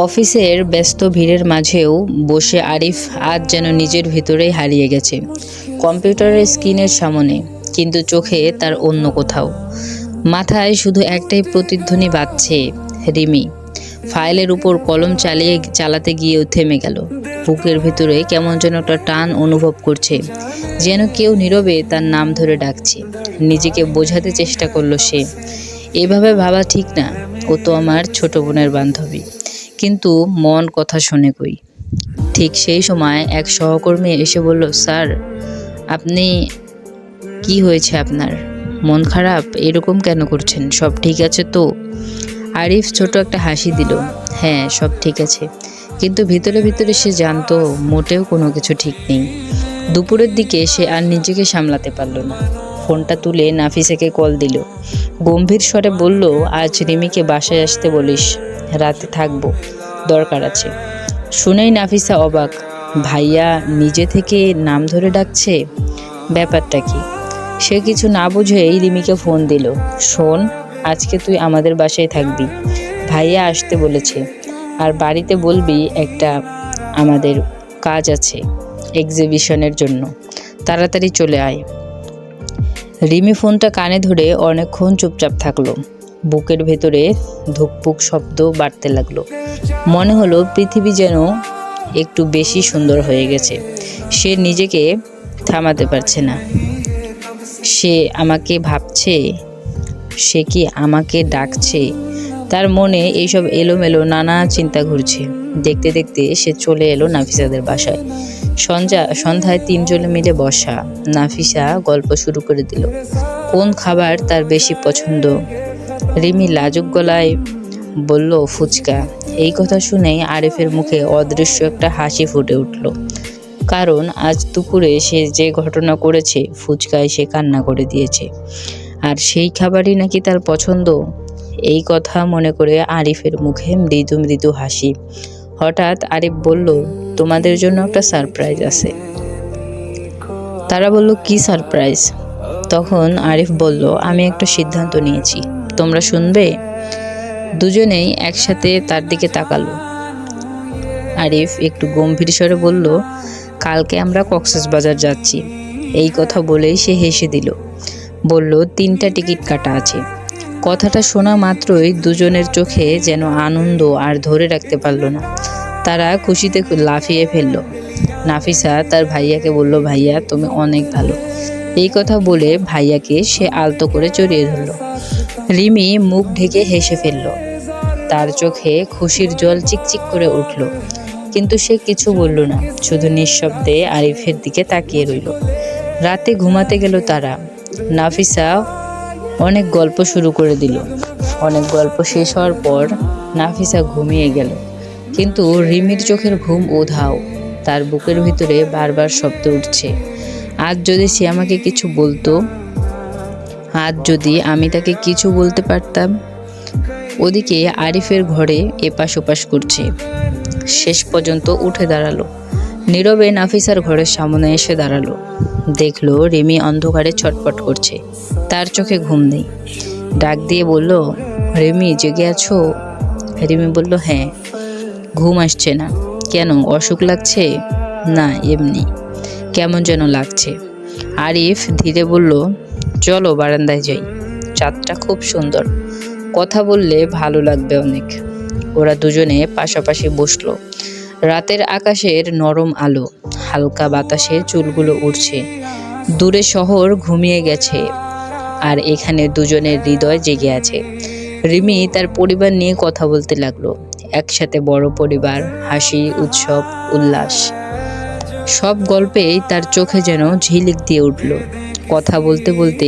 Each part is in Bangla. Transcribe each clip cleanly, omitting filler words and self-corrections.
অফিসের ব্যস্ত ভিড়ের মাঝেও বসে আরিফ আজ যেন নিজের ভিতরেই হারিয়ে গেছে, কম্পিউটারের স্ক্রিনের সামনে, কিন্তু চোখে তার অন্য কোথাও। মাথায় শুধু একটাই প্রতিধ্বনি বাজছে, রিমি। ফাইলের উপর কলম চালাতে গিয়েও থেমে গেল। বুকের ভিতরে কেমন যেন একটা টান অনুভব করছে, যেন কেউ নীরবে তার নাম ধরে ডাকছে। নিজেকে বোঝাতে চেষ্টা করলো সে, এভাবে ভাবা ঠিক না, ও তো আমার ছোট বোনের বান্ধবী। কিন্তু মন কথা শোনে কই। ঠিক সেই সময় এক সহকর্মী এসে বলল, স্যার, আপনি, কি হয়েছে আপনার? মন খারাপ? এরকম কেন করছেন? সব ঠিক আছে তো? আরিফ ছোট একটা হাসি দিল। হ্যাঁ, সব ঠিক আছে, কিন্তু ভিতরে ভিতরে সে জানতো মোটেও কোনো কিছু ঠিক নেই। দুপুরের দিকে সে আর নিজেকে সামলাতে পারল না। ফোনটা তুলে নাফিসাকে কল দিল। গম্ভীর স্বরে বলল, আজ রিমিকে বাসায় আসতে বলিস, রাতে থাকবো, দরকার আছে। শুনেই নাফিসা অবাক। ভাইয়া নিজে থেকে নাম ধরে ডাকছে, ব্যাপারটা কি? সে কিছু না বুঝেই রিমিকে ফোন দিল। শোন, আজকে তুই আমাদের বাসায় থাকবি, ভাইয়া আসতে বলেছে। আর বাড়িতে বলবি একটা আমাদের কাজ আছে এক্সিবিশনের জন্য, তাড়াতাড়ি চলে আয়। রিমি ফোনটা কানে ধরে অনেকক্ষণ চুপচাপ থাকলো। বুকের ভেতরে ধুকপুক শব্দ বাড়তে লাগলো। মনে হলো পৃথিবী যেন একটু বেশি সুন্দর হয়ে গেছে। সে নিজেকে থামাতে পারছে না। সে আমাকে ভাবছে, সে কি আমাকে ডাকছে? তার মনে এইসব এলোমেলো নানা চিন্তা ঘুরছে। দেখতে দেখতে সে চলে এলো নাফিসাদের বাসায়। সন্ধ্যায় তিনজনে মিলে বসা। নাফিসা গল্প শুরু করে দিল। কোন খাবার তার বেশি পছন্দ? রিমি লাজুক গলায় বলল, ফুচকা। এই কথা শুনেই আরিফের মুখে অদৃশ্য একটা হাসি ফুটে উঠল। কারণ আজ দুপুরে সে যে ঘটনা করেছে, ফুচকায় সে কান্না করে দিয়েছে, আর সেই খাবারই নাকি তার পছন্দ। এই কথা মনে করে আরিফের মুখে মৃদু মৃদু হাসি। হঠাৎ আরিফ বলল, তোমাদের জন্য একটা সারপ্রাইজ আছে। তারা বলল, কি সারপ্রাইজ? তখন আরিফ বলল, আমি একটা সিদ্ধান্ত নিয়েছি, তোমরা শুনবে? দুজনেই একসাথে তার দিকে তাকালো। আরিফ একটু গম্ভীর স্বরে বলল, কালকে আমরা কক্সবাজার যাচ্ছি। এই কথা বলেই সে হেসে দিল। বলল, 3টা টিকিট কাটা আছে। কথাটা শোনা মাত্রই দুজনের চোখে যেন আনন্দ আর ধরে রাখতে পারল না। তারা খুশিতে লাফিয়ে ফেলল। নাফিসা তার ভাইয়াকে বলল, ভাইয়া তুমি অনেক ভালো। এই কথা বলে ভাইয়াকে সে আলতো করে জড়িয়ে ধরল। রিমি মুখ ঢেকে হেসে ফেলল। তার চোখে খুশির জল চিকচিক করে উঠল, কিন্তু সে কিছু বলল না, শুধু নিঃশব্দে আরিফের দিকে তাকিয়ে রইল। রাতে ঘুমাতে গেল তারা। নাফিসা অনেক গল্প শুরু করে দিল। অনেক গল্প শেষ হওয়ার পর নাফিসা ঘুমিয়ে গেল, কিন্তু রিমির চোখের ঘুম উধাও। তার বুকের ভিতরে বারবার শব্দ উঠছে, আজ যদি সে আমাকে কিছু বলতো, আজ যদি আমি তাকে কিছু বলতে পারতাম। ওদিকে আরিফের ঘরে এপাশ ওপাশ করছে। শেষ পর্যন্ত উঠে দাঁড়ালো। নীরবে নাফিসার ঘরের সামনে এসে দাঁড়ালো। দেখলো রিমি অন্ধকারে ছটফট করছে, তার চোখে ঘুম নেই। ডাক দিয়ে বলল, রিমি, জেগে আছো? রিমি বলল, হ্যাঁ। ঘুম আসছে না কেন? অসুখ লাগছে? না, এমনি কেমন যেন লাগছে। আরিফ ধীরে বলল, চলো বারান্দায় যাই, চাঁদটা খুব সুন্দর, কথা বললে ভালো লাগবে অনেক। ওরা দুজনে পাশাপাশি বসলো। রাতের আকাশের নরম আলো, হালকা বাতাসে চুলগুলো উড়ছে। দূরে শহর ঘুমিয়ে গেছে, আর এখানে দুজনের হৃদয় জেগে আছে। রিমি তার পরিবার নিয়ে কথা বলতে লাগলো। একসাথে বড় পরিবার, হাসি, উৎসব, উল্লাস, সব গল্পেই তার চোখে যেন ঝিলিক দিয়ে উঠল। কথা বলতে বলতে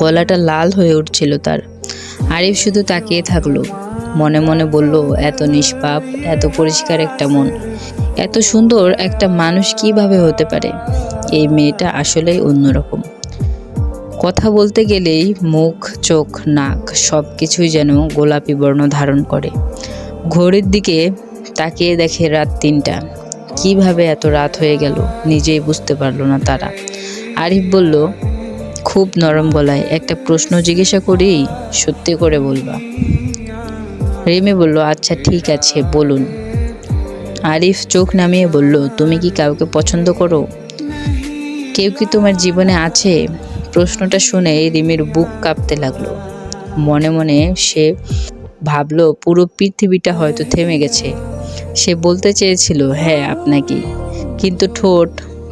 গলাটা লাল হয়ে উঠছিল তার। আরিফ শুধু তাকিয়ে থাকলো। মনে মনে বলল, এত নিষ্পাপ, এত পরিষ্কার একটা মন, এত সুন্দর একটা মানুষ কিভাবে হতে পারে? এই মেয়েটা আসলেই অন্যরকম। কথা বলতে গেলেই মুখ, চোখ, নাক সব কিছুই যেন গোলাপি বর্ণ ধারণ করে। ঘড়ির দিকে তাকিয়ে দেখে রাত 3টা। কিভাবে এত রাত হয়ে গেল নিজেই বুঝতে পারল না তারা। আরিফ বলল খুব নরম গলায়, একটা প্রশ্ন জিজ্ঞাসা করি, সত্যি করে বলবা? রিমি বলল, আচ্ছা ঠিক আছে, বলুন। আরিফ চোখ নামিয়ে বলল, তুমি কি কাউকে পছন্দ করো? কেউ কি তোমার জীবনে আছে? প্রশ্নটা শুনে রিমির বুক কাঁপতে লাগলো। মনে মনে সে ভাবলো পুরো পৃথিবীটা হয়তো থেমে গেছে। সে বলতে চেয়েছিল হ্যাঁ আপনাকে, কিন্তু ঠোঁট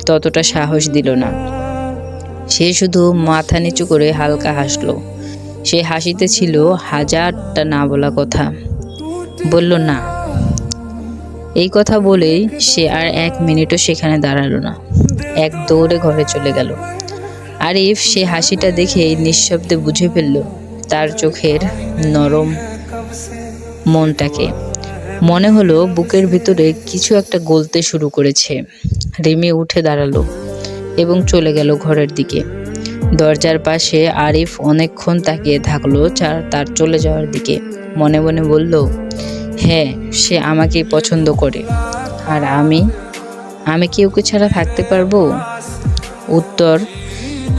ততটা সাহস দিল না। সে শুধু মাথা নিচু করে হালকা হাসলো। সে হাসিতে ছিল হাজারটা না বলা কথা। বলল না। এই কথা বলেই সে আর 1 মিনিটও সেখানে দাঁড়ালো না, এক দৌড়ে ঘরে চলে গেল। আরিফ সে হাসিটা দেখেই নিঃশব্দে বুঝে ফেলল তার চোখের নরম মনটাকে। মনে হলো বুকের ভিতরে কিছু একটা গলতে শুরু করেছে। রিমি উঠে দাঁড়ালো এবং চলে গেল ঘরের দিকে। দরজার পাশে আরিফ অনেকক্ষণ তাকিয়ে থাকলো তার চলে যাওয়ার দিকে। মনে মনে বলল, হ্যাঁ সে আমাকেই পছন্দ করে, আর আমি কি ওকে ছাড়া থাকতে পারবো? উত্তর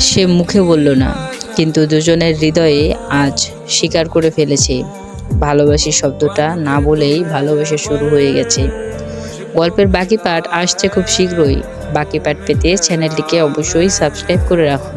সে মুখে বলল না, কিন্তু দুজনের হৃদয়ে আজ স্বীকার করে ফেলেছে। ভালোবাসি শব্দটা না বলেই ভালোবাসা শুরু হয়ে গেছে। গল্পের বাকি পার্ট আসছে খুব শীঘ্রই। বাকি পার্ট পেতে চ্যানেলটিকে অবশ্যই সাবস্ক্রাইব করে রাখুন।